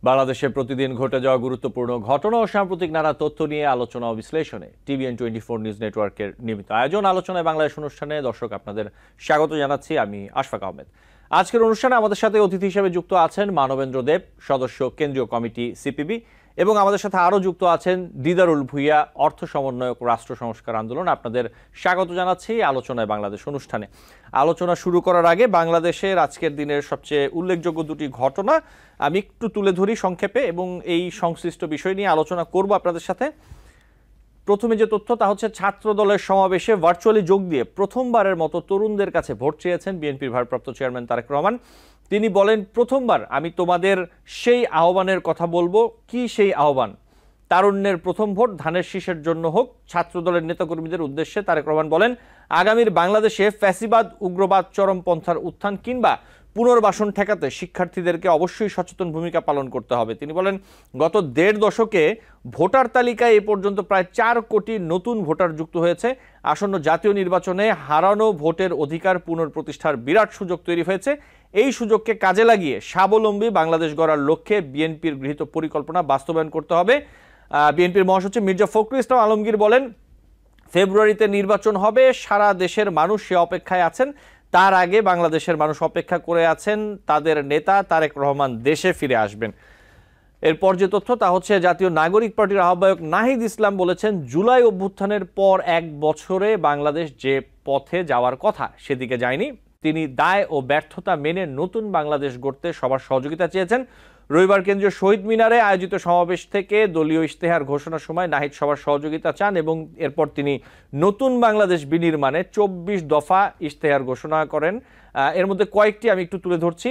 বাংলাদেশে প্রতিদিন ঘটে যাওয়া গুরুত্বপূর্ণ ঘটনা ও সাম্প্রতিক নানা তথ্য নিয়ে আলোচনা ও বিশ্লেষণে TVN24 নিউজ নেটওয়ার্কের নিয়মিত আয়োজন আলোচনায় বাংলাদেশ অনুষ্ঠানে দর্শক আপনাদের স্বাগত জানাচ্ছি। আমি আশফাক আহমেদ। আজকের অনুষ্ঠানে আমাদের সাথে অতিথি হিসেবে যুক্ত আছেন মানবেন্দ্র দেব, সদস্য কেন্দ্রীয় কমিটি সিপিবি, এবং আমাদের সাথে আরও যুক্ত আছেন দিদারুল ভুইয়া, অর্থ সমন্বয়ক রাষ্ট্র সংস্কার আন্দোলন। আপনাদের স্বাগত জানাচ্ছি আলোচনায় বাংলাদেশ অনুষ্ঠানে। আলোচনা শুরু করার আগে বাংলাদেশের আজকের দিনের সবচেয়ে উল্লেখযোগ্য দুটি ঘটনা আমি একটু তুলে ধরি সংক্ষেপে, এবং এই সংশ্লিষ্ট বিষয় নিয়ে আলোচনা করব আপনাদের সাথে। প্রথমে যে তথ্য তা হচ্ছে ছাত্র দলের সমাবেশে ভার্চুয়ালি যোগ দিয়ে প্রথমবারের মতো তরুণদের কাছে ভোট চেয়েছেন বিএনপির ভারপ্রাপ্ত চেয়ারম্যান তারেক রহমান। তিনি বলেন, প্রথমবার আমি তোমাদের সেই আহ্বানের কথা বলবো। কি সেই আহ্বান? তারুণ্যের প্রথম ভোট ধানের শীষের জন্য হোক। ছাত্র দলের নেতাকর্মীদের উদ্দেশ্যে তারেক রহমান বলেন, আগামীর বাংলাদেশে ফ্যাসিবাদ, উগ্রবাদ, চরমপন্থার উত্থান কিংবা পুনর্বাসন ঠেকাতে শিক্ষার্থীদেরকে অবশ্যই সচেতন ভূমিকা পালন করতে হবে। তিনি বলেন, গত দেড় দশকে ভোটার তালিকায় এ পর্যন্ত প্রায় 4 কোটি নতুন ভোটার যুক্ত হয়েছে। আসন্ন জাতীয় নির্বাচনে হারানো ভোটের অধিকার পুনঃপ্রতিষ্ঠার বিরাট সুযোগ তৈরি হয়েছে। এই সুযোগকে কাজে লাগিয়ে স্বাবলম্বী বাংলাদেশ গড়ার লক্ষ্যে বিএনপির গৃহীত পরিকল্পনা বাস্তবায়ন করতে হবে। বিএনপির মহাসচিব মির্জা ফখরুল ইসলাম আলমগীর বলেন, ফেব্রুয়ারিতে নির্বাচন হবে, সারা দেশের মানুষ সে অপেক্ষায় আছেন। তার আগে বাংলাদেশের মানুষ অপেক্ষা করে আছেন তাদের নেতা তারেক রহমান দেশে ফিরে আসবেন। এরপর যে তথ্য তা হচ্ছে জাতীয় নাগরিক পার্টির আহ্বায়ক নাহিদ ইসলাম বলেছেন, জুলাই অভ্যুত্থানের পর 1 বছরে বাংলাদেশ যে পথে যাওয়ার কথা সেদিকে যায়নি। তিনি দায় ও ব্যর্থতা মেনে নতুন বাংলাদেশ গড়তে সবার সহযোগিতা চেয়েছেন। রবিবার কেন্দ্রীয় শহীদ মিনারে আয়োজিত সমাবেশ থেকে দলীয় ইশতেহার ঘোষণার সময় নাহিদ সবার সহযোগিতা চান, এবং এরপর তিনি নতুন বাংলাদেশ বিনির্মাণে 24 দফা ইশতেহার ঘোষণা করেন। এর মধ্যে কয়েকটি আমি একটু তুলে ধরছি।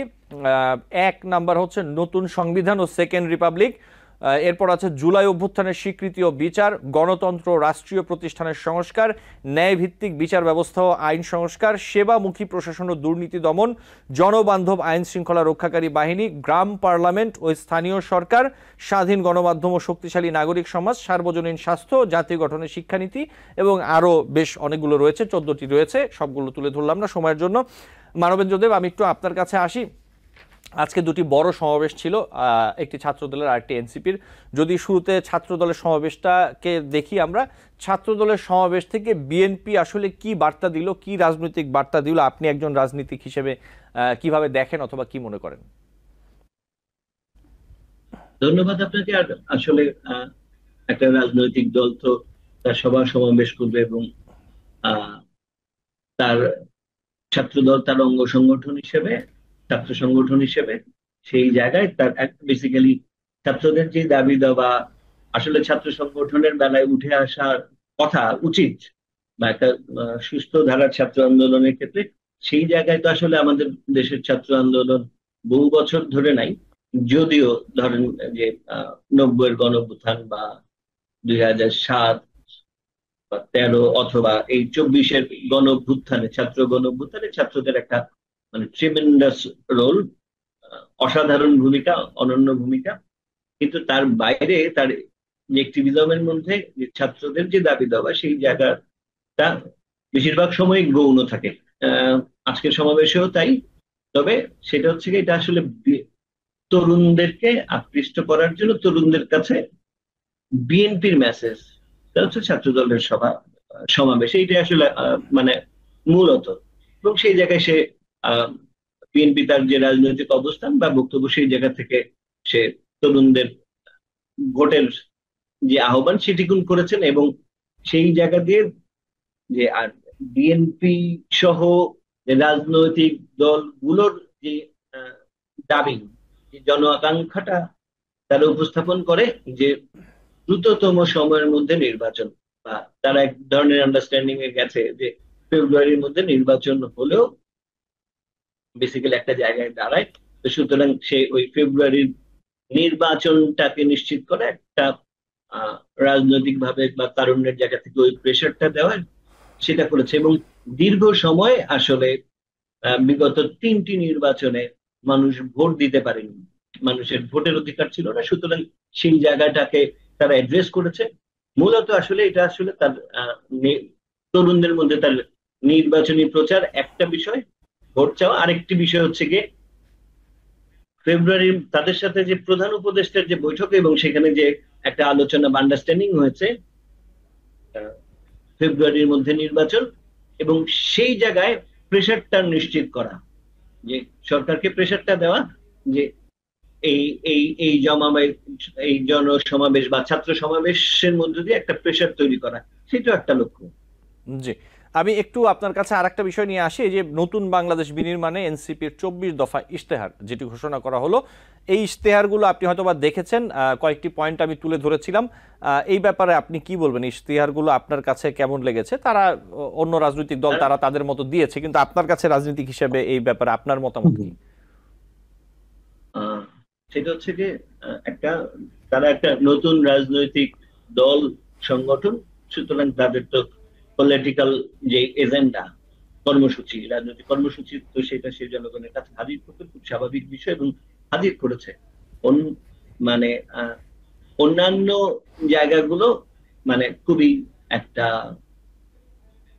1 নাম্বার হচ্ছে নতুন সংবিধান ও সেকেন্ড রিপাবলিক। এরপর আছে জুলাই অভ্যুত্থানের স্বীকৃতি ও বিচার, গণতন্ত্র, রাষ্ট্রীয় প্রতিষ্ঠানের সংস্কার, ন্যায়ভিত্তিক বিচার ব্যবস্থা ও আইন সংস্কার, সেবামুখী প্রশাসন ও দুর্নীতি দমন, জনবান্ধব আইন শৃঙ্খলা রক্ষাকারী বাহিনী, গ্রাম পার্লামেন্ট ও স্থানীয় সরকার, স্বাধীন গণমাধ্যম ও শক্তিশালী নাগরিক সমাজ, সার্বজনীন স্বাস্থ্য, জাতীয় গঠনের শিক্ষানীতি, এবং আরও বেশ অনেকগুলো রয়েছে, 14টি রয়েছে। সবগুলো তুলে ধরলাম না সময়ের জন্য। মানবেন্দ্র দেব, আমি একটু আপনার কাছে আসি। আজকে দুটি বড় সমাবেশ ছিল, একটি ছাত্রদলের আর একটি এনসিপির। যদি শুরুতে ছাত্রদলের সমাবেশটাকে দেখি আমরা, ছাত্রদলের সমাবেশ থেকে বিএনপি আসলে কি বার্তা দিল, কি রাজনৈতিক বার্তা দিল, আপনি একজন রাজনীতিক হিসেবে কিভাবে দেখেন অথবা কি মনে করেন? ধন্যবাদ আপনাকে। আর আসলে একটা রাজনৈতিক দল তো তার সভা সমাবেশ করবে, এবং তার ছাত্রদল তার অঙ্গ সংগঠন হিসেবে, ছাত্র সংগঠন হিসেবে সেই জায়গায় তার বেসিক্যালি ছাত্রদের যে দাবি দেওয়া, আসলে ছাত্র সংগঠনের বেলায় উঠে আসার কথা উচিত, বা একটা সুস্থ ধারার ছাত্র আন্দোলনের ক্ষেত্রে সেই জায়গায় তো আসলে আমাদের দেশের ছাত্র আন্দোলন বহু বছর ধরে নাই। যদিও ধরেন যে 90-এর গণঅভ্যুত্থান বা 2007 বা 13 অথবা এই 24-এর গণঅভ্যুত্থানে, ছাত্র গণঅভ্যুত্থানে ছাত্রদের একটা মানে ট্রিমেন্ডাস রোল, অসাধারণ ভূমিকা, অনন্য ভূমিকা। কিন্তু তার বাইরে তার যে অ্যাক্টিভিজমের মধ্যে যে ছাত্রদের যে দাবি দেওয়া, সেই জায়গাটা বেশিরভাগ সময় গৌণ থাকে। আজকের সমাবেশেও তাই। তবে সেটা হচ্ছে কি, এটা আসলে তরুণদেরকে আকৃষ্ট করার জন্য তরুণদের কাছে বিএনপির মেসেজ, এটা হচ্ছে ছাত্র দলের সমাবেশ, এইটা আসলে মানে মূলত। এবং সেই জায়গায় সে বিএনপি তার যে রাজনৈতিক অবস্থান বা বক্তব্য, সেই জায়গা থেকে সে তরুণদের ভোটের যে আহ্বান সেটি করেছেন। এবং সেই জায়গা দিয়ে যে আর বিএনপি সহ রাজনৈতিক দলগুলোর যে দাবি, যে জন আকাঙ্ক্ষাটা তারা উপস্থাপন করে, যে দ্রুততম সময়ের মধ্যে নির্বাচন, বা তারা এক ধরনের আন্ডারস্ট্যান্ডিং এ গেছে যে ফেব্রুয়ারির মধ্যে নির্বাচন হলেও বেসিক্যালি একটা জায়গায় দাঁড়ায়। তো সুতরাং সে ওই ফেব্রুয়ারির নির্বাচনটাকে নিশ্চিত করে একটা রাজনৈতিক ভাবে বা তারুণ্যের জায়গা থেকে ওই প্রেশারটা দেওয়ার সেটা করেছে। এবং দীর্ঘ সময় আসলে বিগত 3টি নির্বাচনে মানুষ ভোট দিতে পারেনি, মানুষের ভোটের অধিকার ছিল না। সুতরাং সেই জায়গাটাকে তারা অ্যাড্রেস করেছে। মূলত আসলে এটা আসলে তার তরুণদের মধ্যে তার নির্বাচনী প্রচার একটা বিষয়, ভোট চাওয়া আরেকটি বিষয় হচ্ছে গিয়ে ফেব্রুয়ারি তাদের সাথে যে প্রধান উপদেষ্টার যে বৈঠক এবং সেখানে যে একটা আলোচনা বা আন্ডারস্ট্যান্ডিং হয়েছে আহ, ফেব্রুয়ারির মধ্যে নির্বাচন, এবং সেই জায়গায় প্রেশারটা নিশ্চিত করা, যে সরকারকে প্রেশারটা দেওয়া যে এই এই জমাবে এই জনসমাবেশ বা ছাত্র সমাবেশের মধ্য দিয়ে একটা প্রেশার তৈরি করা, সেটাও একটা লক্ষ্য। জি, আমি একটু আপনার কাছে আরেকটা বিষয় নিয়ে আসি। এই যে নতুন বাংলাদেশ বিনির্মাণে এনসিপির 24 দফা ইশতেহার যেটি ঘোষণা করা হলো, এই ইশতেহারগুলো আপনি হয়তোবা দেখেছেন, কয়েকটি পয়েন্ট আমি তুলে ধরেছিলাম। এই ব্যাপারে আপনি কি বলবেন? ইশতেহারগুলো আপনার কাছে কেমন লেগেছে? তারা অন্য রাজনৈতিক দল তারা তাদের মতো দিয়েছে, কিন্তু আপনার কাছে রাজনীতিক হিসেবে এই ব্যাপারে আপনার মতামত কি? আহ, সেটা হচ্ছে যে একটা তারা একটা নতুন রাজনৈতিক দল সংগঠন, সুতরাং তাদের তো পলিটিক্যাল যে এজেন্ডা, কর্মসূচি, রাজনৈতিক কর্মসূচি, তো সেটা সে জনগণের কাছে হাজির করতে খুব স্বাভাবিক বিষয়, এবং হাজির করেছে। মানে অন্যান্য জায়গাগুলো মানে খুবই একটা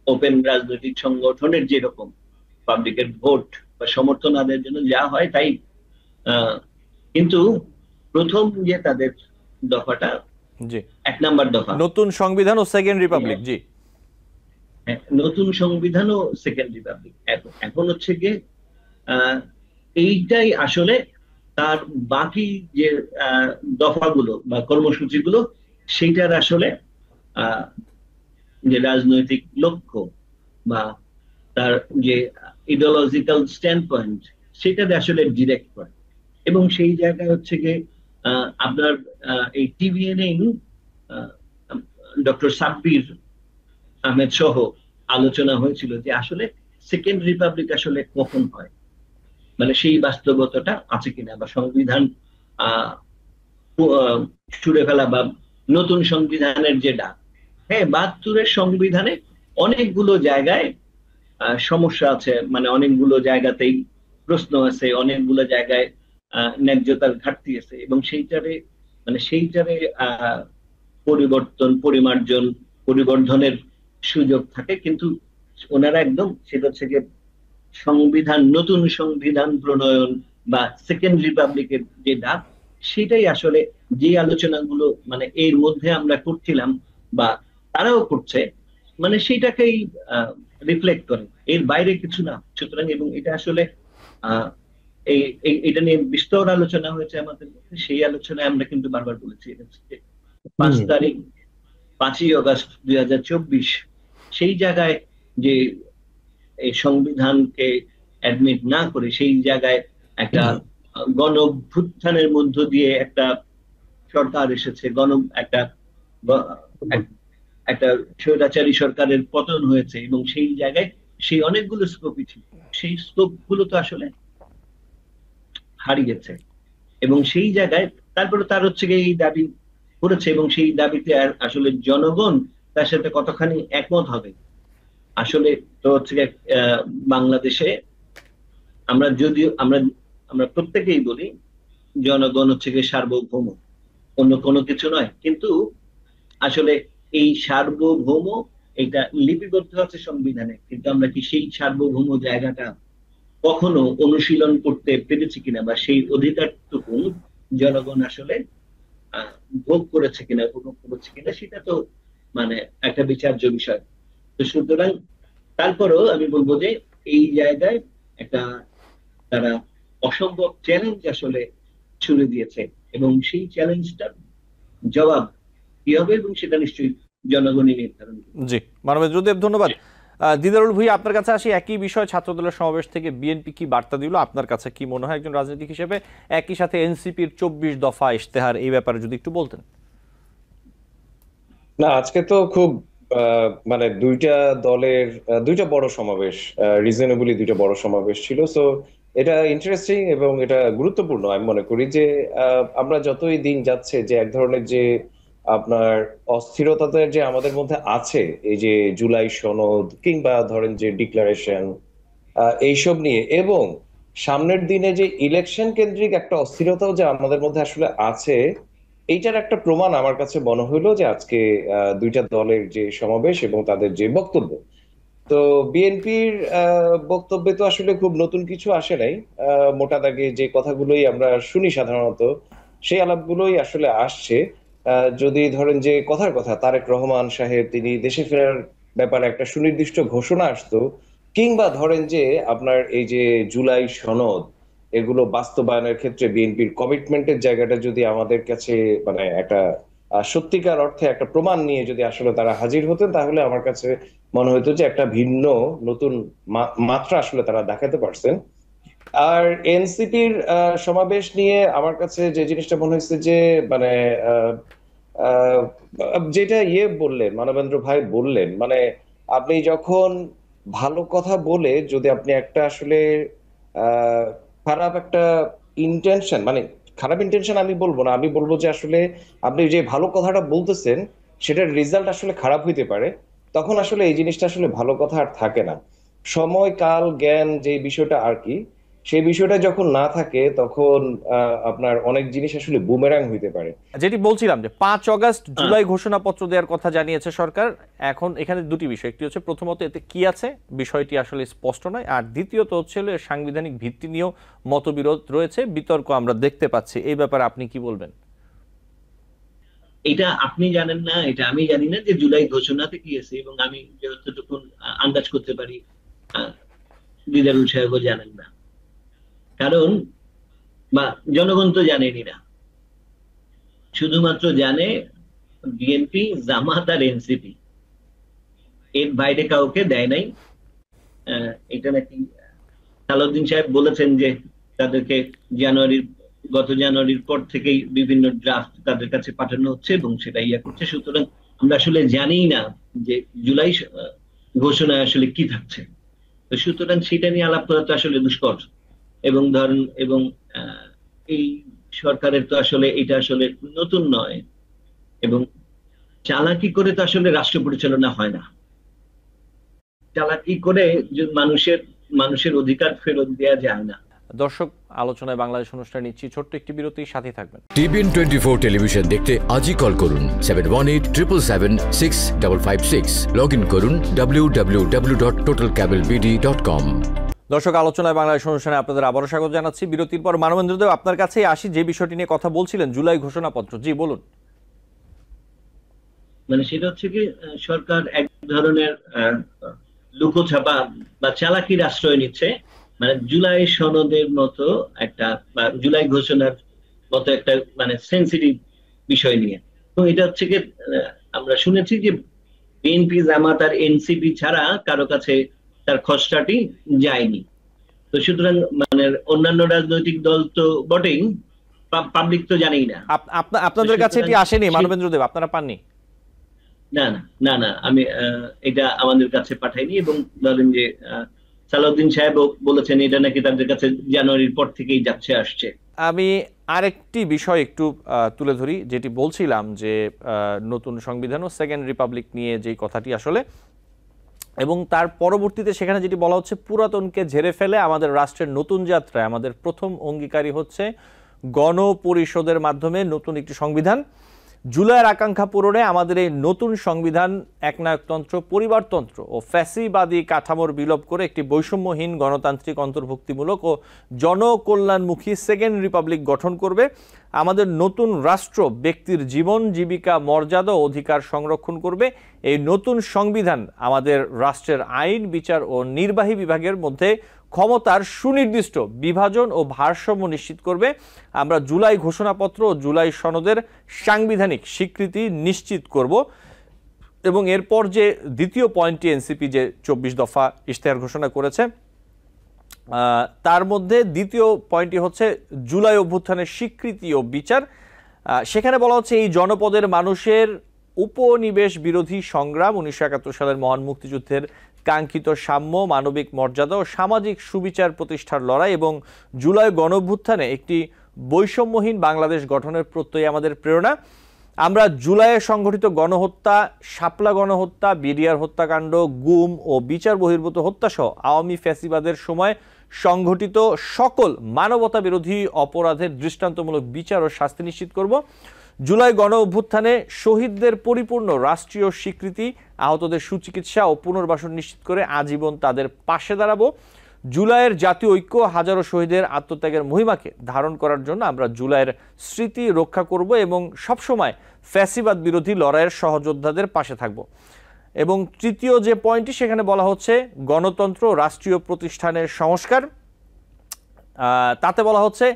ওপেন রাজনৈতিক সংগঠনের যেরকম পাবলিকের ভোট বা সমর্থন আদায়ের জন্য যা হয় তাই। আহ, কিন্তু প্রথম যে তাদের দফাটা, জি, 1 নম্বর দফা, নতুন সংবিধান ও সেকেন্ড রিপাবলিক। জি, নতুন সংবিধান ও সেকেন্ড রিপাবলিক, এখন হচ্ছে গিয়ে আহ, এইটাই আসলে তার বাকি যে আহ, দফাগুলো বা কর্মসূচিগুলো, সেইটার আসলে আহ, যে রাজনৈতিক লক্ষ্য বা তার যে ইডিওলজিক্যাল স্ট্যান্ড পয়েন্ট, সেটাতে আসলে ডিরেক্ট করে। এবং সেই জায়গায় হচ্ছে গিয়ে আপনার এই টিভিএনএ ডক্টর সাব্বির আহমেদ সহ আলোচনা হয়েছিল যে আসলে সেকেন্ড রিপাবলিক আসলে কখন হয়, মানে সেই বাস্তবতাটা আছে কিনা, বা সংবিধান আহ ছুড়ে ফেলা বা নতুন সংবিধানের যে ডাক। হ্যাঁ, 72-এর সংবিধানে অনেকগুলো জায়গায় সমস্যা আছে, মানে অনেকগুলো জায়গাতেই প্রশ্ন আছে, অনেকগুলো জায়গায় ন্যায্যতার ঘাটতি আছে, এবং সেইটারে পরিবর্তন, পরিমার্জন, পরিবর্ধনের সুযোগ থাকে। কিন্তু ওনারা একদম সেটা হচ্ছে গিয়ে নতুন সংবিধান প্রণয়ন বা সেকেন্ড রিপাবলিকের যে ডাক, সেটাই আসলে যে আলোচনাগুলো মানে এর মধ্যে আমরা করছিলাম বা তারাও করছে, মানে সেইটাকেই রিফ্লেক্ট করে, এর বাইরে কিছু না। সুতরাং এবং এটা আসলে আহ এটা নিয়ে বিস্তর আলোচনা হয়েছে আমাদের মধ্যে। সেই আলোচনায় আমরা কিন্তু বারবার বলেছি এটা হচ্ছে যে 5 তারিখ, 5ই আগস্ট 2024, সেই জায়গায় যে এই সংবিধানকে অ্যাডমিট না করে সেই জায়গায় একটা গণ অভ্যুত্থানের মধ্য দিয়ে একটা সরকার এসেছে, একটা গ- এক- একটা স্বৈরাচারী সরকারের পতন হয়েছে, এবং সেই জায়গায় সেই অনেকগুলো স্কোপই ছিল, সেই স্কোপ গুলো তো আসলে হারিয়েছে। এবং সেই জায়গায় তারপরে তার হচ্ছে গিয়ে এই দাবি করেছে, এবং সেই দাবিতে আসলে জনগণ তার সাথে কতখানি একমত হবে আসলে। তো হচ্ছে গিয়ে বাংলাদেশে আমরা যদিও আমরা আমরা প্রত্যেকেই বলি জনগণ হচ্ছে গিয়ে সার্বভৌম, অন্য কোনো কিছু নয়, কিন্তু আসলে এই সার্বভৌম এটা লিপিবদ্ধ আছে সংবিধানে, কিন্তু আমরা কি সেই সার্বভৌম জায়গাটা কখনো অনুশীলন করতে পেরেছি কিনা, বা সেই অধিকারটুকু জনগণ আসলে আহ, ভোগ করেছে কিনা, উপভোগ করেছে কিনা, সেটা তো মানে একটা বিচার্য বিষয়। তো সুতরাং তারপরেও আমি বলবো যে এই জায়গায় একটা তারা অসম্ভব চ্যালেঞ্জ আসলে ছুড়ে দিয়েছে, এবং সেই চ্যালেঞ্জটার জবাব কি হবে, এবং সেটা নিশ্চয়ই জনগণই নির্ধারণ করবে। জি, মানবেন্দ্র দেব, ধন্যবাদ। দিদারুল ভুঁইয়া, আপনার কাছে আসি। একই বিষয়, ছাত্রদলের সমাবেশ থেকে বিএনপি কি বার্তা দিল, আপনার কাছে কি মনে হয় একজন রাজনীতিক হিসেবে? একই সাথে এনসিপির 24 দফা ইশতেহার, এই ব্যাপারে যদি একটু বলতেন। না, আজকে তো খুব মানে দুইটা দলের দুইটা বড় সমাবেশ, রিজনেবলি দুইটা বড় সমাবেশ ছিল। সো এটা ইন্টারেস্টিং এবং এটা গুরুত্বপূর্ণ। আমি মনে করি যে আমরা যতই দিন যাচ্ছে যে এক ধরনের যে আপনার অস্থিরতাতে যে আমাদের মধ্যে আছে, এই যে জুলাই সনদ কিংবা ধরেন যে ডিক্লারেশন, এইসব নিয়ে, এবং সামনের দিনে যে ইলেকশন কেন্দ্রিক একটা অস্থিরতাও যে আমাদের মধ্যে আসলে আছে, এইটার একটা প্রমাণ আমার কাছে মনে হইলো যে আজকে দুইটা দলের যে সমাবেশ এবং তাদের যে বক্তব্য। তো বিএনপির বক্তব্যে তো আসলে খুব নতুন কিছু আসে নাই। মোটা দাগে যে কথাগুলোই আমরা শুনি সাধারণত সেই আলাপগুলোই আসলে আসছে। যদি ধরেন যে কথার কথা তারেক রহমান সাহেব তিনি দেশে ফেরার ব্যাপারে একটা সুনির্দিষ্ট ঘোষণা আসতো, কিংবা ধরেন যে আপনার এই যে জুলাই সনদ এগুলো বাস্তবায়নের ক্ষেত্রে বিএনপির কমিটমেন্টের জায়গাটা যদি আমাদের কাছে মানে একটা সত্যিকার অর্থে একটা প্রমাণ নিয়ে যদি আসলে তারা হাজির হতেন, তাহলে আমার কাছে মনে হতো যে একটা ভিন্ন নতুন মাত্রা আসলে তারা দেখাতে পারছেন। আর এনসিপির সমাবেশ নিয়ে আমার কাছে যে জিনিসটা মনে হয়েছে যে মানে আহ, আহ, যেটা বললেন মানবেন্দ্র ভাই বললেন, মানে আপনি যখন ভালো কথা বলে যদি আপনি একটা আসলে আহ খারাপ একটা ইন্টেনশন, মানে খারাপ ইন্টেনশন আমি বলবো না, আমি বলবো যে আসলে আপনি যে ভালো কথাটা বলতেছেন সেটার রেজাল্ট আসলে খারাপ হইতে পারে, তখন আসলে এই জিনিসটা আসলে ভালো কথা আর থাকে না। সময় কাল জ্ঞান যে বিষয়টা আর কি, সেই বিষয়টা যখন না থাকে তখন আপনার অনেক জিনিস আসলে বুমেরাং হইতে পারে। যেটি বলছিলাম যে 5 অগাস্ট হ্যাঁ, জুলাই ঘোষণাপত্র দেওয়ার কথা জানিয়েছে সরকার। এখন এখানে দুটি বিষয়, একটি হচ্ছে প্রথমত এতে কি আছে বিষয়টি আসলে স্পষ্ট নয়, আর দ্বিতীয়ত হচ্ছে হলো এর সাংবিধানিক ভিত্তি নিয়েও মতবিরোধ রয়েছে, বিতর্ক আমরা দেখতে পাচ্ছি। এই ব্যাপারে আপনি কি বলবেন? এটা আপনি জানেন না, এটা আমি জানি না যে জুলাই ঘোষণাতে কি আছে, এবং আমি যতটুকু আন্দাজ করতে পারি দিদারুল সাহেবও জানেন না। কারণ বা জনগণ তো জানেনই না, শুধুমাত্র জানে বিএনপি, জামাত আর এনসিপি, এর বাইরে কাউকে দেয় নাই। এটা নাকি সালাউদ্দিন সাহেব বলেছেন যে তাদেরকে জানুয়ারির গত জানুয়ারির পর থেকেই বিভিন্ন ড্রাফট তাদের কাছে পাঠানো হচ্ছে এবং সেটা করছে। সুতরাং আমরা আসলে জানি না যে জুলাই ঘোষণায় আসলে কি থাকছে। তো সুতরাং সেটা নিয়ে আলাপ করা তো আসলে দুষ্কর। এবং ধরেন এবং এই সরকারের তো আসলে এটা আসলে নতুন নয়, এবং চালাকি করে তো আসলে রাষ্ট্র পরিচালনা হয় না। চালাকি করে যে মানুষের মানুষের অধিকার ফেরত দেওয়া যায় না। দর্শক, আলোচনায় বাংলাদেশ অনুষ্ঠান নিচ্ছি ছোট্ট একটি বিরতি, সাথে থাকবেন। টিভিএন 24 টেলিভিশন দেখতে আজই কল করুন 7187776556। লগ ইন করুন www.totalcablebd.com। দর্শক, আলোচনায় বাংলাদেশ অনুষ্ঠানে আপনাদের আবারও স্বাগত জানাচ্ছি। বিরতির পর মানবেন্দ্র দেব আপনার কাছেই আসি, যে বিষয়টি নিয়ে কথা বলছিলেন জুলাই ঘোষণাপত্র। জি বলুন। মানে সেটা হচ্ছে কি, সরকার এক ধরনের লুকোছাপা বা চালাকির আশ্রয় নিচ্ছে। মানে জুলাই সনদের মতো একটা বা জুলাই ঘোষণার মতো একটা মানে সেন্সিটিভ বিষয় নিয়ে। তো এটা হচ্ছে কি, আমরা শুনেছি যে বিএনপি, জামাত আর এনসিপি ছাড়া কারো কাছে তার খসড়াটি যায়নি। তো সুতরাং মানে অন্যান্য রাজনৈতিক দল তো বটেই, পাবলিক তো জানেই না। আপনাদের কাছে এটি আসেনি মানবেন্দ্র দেব, আপনারা পাননি? না না না না, আমি এটা আমাদের কাছে পাঠাইনি। এবং ধরেন যে সালাউদ্দিন সাহেব বলেছেন এটা নাকি তাদের কাছে জানুয়ারির পর থেকেই যাচ্ছে আসছে। আমি আরেকটি বিষয় একটু তুলে ধরি, যেটি বলছিলাম যে নতুন সংবিধান ও সেকেন্ড রিপাবলিক নিয়ে যেই কথাটি আসলে, এবং তার পরবর্তীতে সেখানে যেটি বলা হচ্ছে পুরাতনকে ঝেড়ে ফেলে আমাদের রাষ্ট্রের নতুন যাত্রায় আমাদের প্রথম অঙ্গীকারী হচ্ছে গণপরিষদের মাধ্যমে নতুন একটি সংবিধান। জুলাইয়ের আকাঙ্ক্ষা পূরণে আমাদের এই নতুন সংবিধান একনায়কতন্ত্র, পরিবারতন্ত্র ও ফ্যাসিবাদী কাঠামোর বিলোপ করে একটি বৈষম্যহীন গণতান্ত্রিক, অন্তর্ভুক্তিমূলক ও জনকল্যাণমুখী সেকেন্ড রিপাবলিক গঠন করবে। আমাদের নতুন রাষ্ট্র ব্যক্তির জীবন, জীবিকা, মর্যাদা ও অধিকার সংরক্ষণ করবে। এই নতুন সংবিধান আমাদের রাষ্ট্রের আইন, বিচার ও নির্বাহী বিভাগের মধ্যে ক্ষমতার সুনির্দিষ্ট বিভাজন ও ভারসাম্য নিশ্চিত করবে। আমরা জুলাই ঘোষণাপত্র ও জুলাই সনদের সাংবিধানিক স্বীকৃতি নিশ্চিত করব। এবং এরপর যে দ্বিতীয় পয়েন্টটি এনসিপি যে 24 দফা ইশতেহার ঘোষণা করেছে, তার মধ্যে দ্বিতীয় পয়েন্টটি হচ্ছে জুলাই অভ্যুত্থানের স্বীকৃতি ও বিচার। সেখানে বলা হচ্ছে এই জনপদের মানুষের উপনিবেশ বিরোধী সংগ্রাম, 1971 সালের মহান মুক্তিযুদ্ধের কাঙ্ক্ষিত সাম্য, মানবিক মর্যাদা ও সামাজিক সুবিচার প্রতিষ্ঠার লড়াই এবং জুলাই গণঅভ্যুত্থানে একটি বৈষম্যহীন বাংলাদেশ গঠনের প্রত্যয় আমাদের প্রেরণা। আমরা জুলাইয়ে সংঘটিত গণহত্যা, শাপলা গণহত্যা, বিডিআর হত্যাকাণ্ড, গুম ও বিচার বহির্ভূত হত্যাসহ আওয়ামী ফ্যাসিবাদের সময় সংঘটিত সকল মানবতা বিরোধী অপরাধের দৃষ্টান্তমূলক বিচার ও শাস্তি নিশ্চিত করব। জুলাই গণ অভ্যুত্থানে শহীদদের পরিপূর্ণ রাষ্ট্রীয় স্বীকৃতি, আহতদের সুচিকিৎসা ও পুনর্বাসন নিশ্চিত করে আজীবন তাদের পাশে দাঁড়াবো। জুলাইয়ের জাতীয় ঐক্য, হাজারো শহীদের আত্মত্যাগের মহিমাকে ধারণ করার জন্য আমরা জুলাইয়ের স্মৃতি রক্ষা করব এবং সবসময় ফ্যাসিবাদ বিরোধী লড়াইয়ের সহযোদ্ধাদের পাশে থাকব। এবং তৃতীয় যে পয়েন্টটি, সেখানে বলা হচ্ছে গণতন্ত্র, রাষ্ট্রীয় প্রতিষ্ঠানের সংস্কার। তাতে বলা হচ্ছে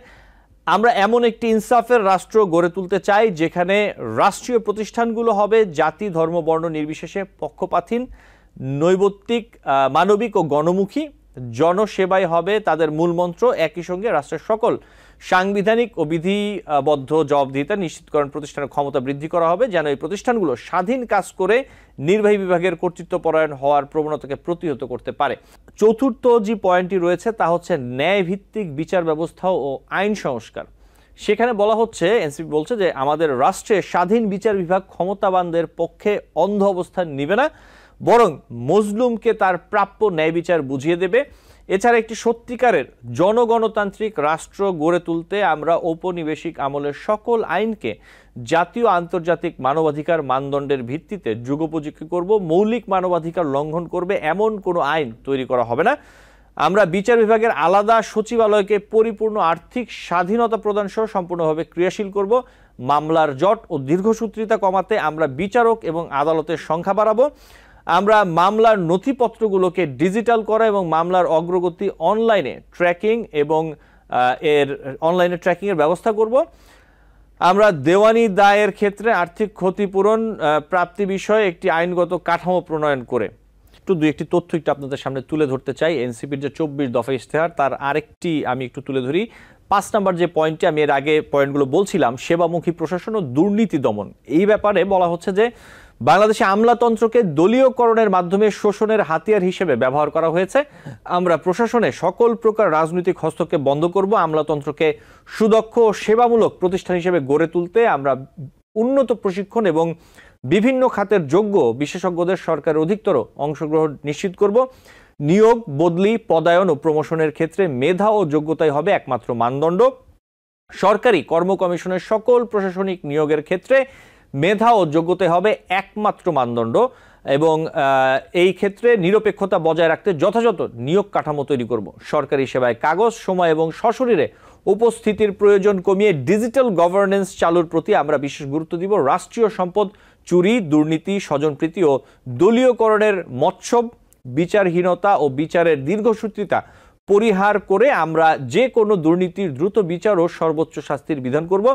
আমরা এমন একটি ইনসাফের রাষ্ট্র গড়ে তুলতে চাই যেখানে রাষ্ট্রীয় প্রতিষ্ঠানগুলো হবে জাতি, ধর্ম, বর্ণ নির্বিশেষে পক্ষপাতহীন, নৈবত্তিক, মানবিক ও গণমুখী। জনসেবাই হবে তাদের মূল মন্ত্র। একই সঙ্গে রাষ্ট্রের সকল সাংবিধানিক ও বিধিবদ্ধ জবাবদিহিতা নিশ্চিতকরণ প্রতিষ্ঠানের ক্ষমতা বৃদ্ধি করা হবে, যেন এই প্রতিষ্ঠানগুলো স্বাধীন কাজ করে নির্বাহী বিভাগের কর্তৃত্বপরায়ণ হওয়ার প্রবণতাকে প্রতিহত করতে পারে। চতুর্থ যে পয়েন্টটি রয়েছে তা হচ্ছে ন্যায়ভিত্তিক বিচার ব্যবস্থা ও আইন সংস্কার। সেখানে বলা হচ্ছে, এনসিপি বলছে যে আমাদের রাষ্ট্রে স্বাধীন বিচার বিভাগ ক্ষমতাবানদের পক্ষে অন্ধ অবস্থান নিবে না, বরং মজলুমকে তার প্রাপ্য ন্যায় বিচার বুঝিয়ে দেবে। এছাড়া একটি সত্যিকারের জনগণতান্ত্রিক রাষ্ট্র গড়ে তুলতে আমরা ঔপনিবেশিক আমলের সকল আইনকে জাতীয় আন্তর্জাতিক মানবাধিকার মানদণ্ডের ভিত্তিতে যুগোপযোগী করব। মৌলিক মানবাধিকার লঙ্ঘন করবে এমন কোনো আইন তৈরি করা হবে না। আমরা বিচার বিভাগের আলাদা সচিবালয়কে পরিপূর্ণ আর্থিক স্বাধীনতা প্রদান সহ সম্পূর্ণভাবে ক্রিয়াশীল করব। মামলার জট ও দীর্ঘসূত্রিতা কমাতে আমরা বিচারক এবং আদালতের সংখ্যা বাড়াবো। আমরা মামলার নথিপত্রগুলোকে ডিজিটাল করা এবং মামলার অগ্রগতি অনলাইনে ট্র্যাকিং এর ব্যবস্থা করব। আমরা দেওয়ানি দায়ের ক্ষেত্রে আর্থিক ক্ষতিপূরণ প্রাপ্তি বিষয়ে একটি আইনগত কাঠামো প্রণয়ন করে একটি তথ্য আপনাদের সামনে তুলে ধরতে চাই। এনসিপির যে 24 দফা ইশতেহার, তার আরেকটি আমি একটু তুলে ধরি। 5 নম্বর যে পয়েন্টটি, আমি এর আগে পয়েন্টগুলো বলছিলাম, সেবামুখী প্রশাসন ও দুর্নীতি দমন। এই ব্যাপারে বলা হচ্ছে যে বাংলাদেশে আমলাতন্ত্রকে দলীয়করণের মাধ্যমে শোষণের হাতিয়ার হিসেবে ব্যবহার করা হয়েছে। আমরা প্রশাসনে সকল প্রকার রাজনৈতিক হস্তক্ষেপ বন্ধ করব। আমলাতন্ত্রকে সুদক্ষ ও সেবামূলক প্রতিষ্ঠান হিসেবে গড়ে তুলতে আমরা উন্নত প্রশিক্ষণ এবং বিভিন্ন খাতের যোগ্য বিশেষজ্ঞদের সরকারের অধিকতর অংশগ্রহণ নিশ্চিত করব। নিয়োগ, বদলি, পদায়ন ও প্রমোশনের ক্ষেত্রে মেধা ও যোগ্যতাই হবে একমাত্র মানদণ্ড। সরকারি কর্ম কমিশনের সকল প্রশাসনিক নিয়োগের ক্ষেত্রে মেধা ও যোগ্যতাই হবে একমাত্র মানদণ্ড এবং এই ক্ষেত্রে নিরপেক্ষতা বজায় রাখতে যথাযথ নিয়োগ কাঠামো তৈরি করব। সরকারি সেবায় কাগজ, সময় এবং সশরীরে উপস্থিতির প্রয়োজন কমিয়ে ডিজিটাল গভর্নেন্স চালুর প্রতি আমরা বিশেষ গুরুত্ব দিব। রাষ্ট্রীয় সম্পদ চুরি, দুর্নীতি, স্বজনপ্রীতি ও দলীয়করণের মৎসব, বিচারহীনতা ও বিচারের দীর্ঘসূত্রিতা পরিহার করে আমরা যে কোনো দুর্নীতির দ্রুত বিচার ও সর্বোচ্চ শাস্তির বিধান করব।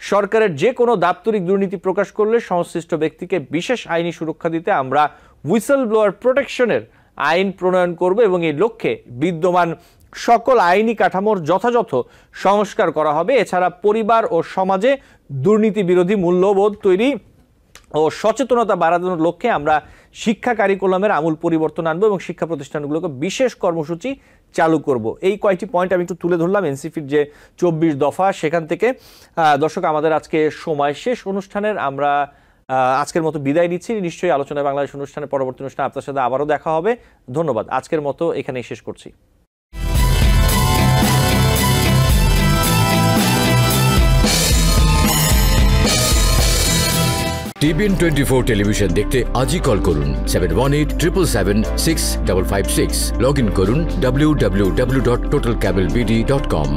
সরকারের যে কোনো দাপ্তরিক দুর্নীতি প্রকাশ করলে সংশ্লিষ্ট ব্যক্তিকে বিশেষ আইনি সুরক্ষা দিতে আমরা হুইসেল ব্লোয়ার প্রোটেকশনের আইন প্রণয়ন করব এবং এই লক্ষ্যে বিদ্যমান সকল আইনি কাঠামোর যথাযথ সংস্কার করা হবে। এছাড়া পরিবার ও সমাজে দুর্নীতি বিরোধী মূল্যবোধ তৈরি ও সচেতনতা বাড়ানোর লক্ষ্যে আমরা শিক্ষা কারিকুলামের আমূল পরিবর্তন আনবো এবং শিক্ষা প্রতিষ্ঠানগুলোকে বিশেষ কর্মসূচি চালু করব। এই কয়েকটি পয়েন্ট আমি একটু তুলে ধরলাম এনসিপির যে 24 দফা, সেখান থেকে। দর্শক, আমাদের আজকে সময় শেষ। অনুষ্ঠানের আমরা আজকের মতো বিদায় নিচ্ছি। নিশ্চয়ই আলোচনায় বাংলাদেশ অনুষ্ঠানের পরবর্তী অনুষ্ঠানে আপনার সাথে আবারও দেখা হবে। ধন্যবাদ। আজকের মতো এখানেই শেষ করছি। TBN 24 টেলিভিশন দেখতে আজই কল করুন 7187776556। লগ ইন করুন www.totalcablebd.com।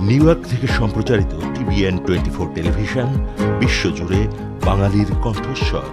নিউ ইয়র্ক থেকে সম্প্রচারিত TBN 24 টেলিভিশন বিশ্বজুড়ে বাঙালির কণ্ঠস্বর।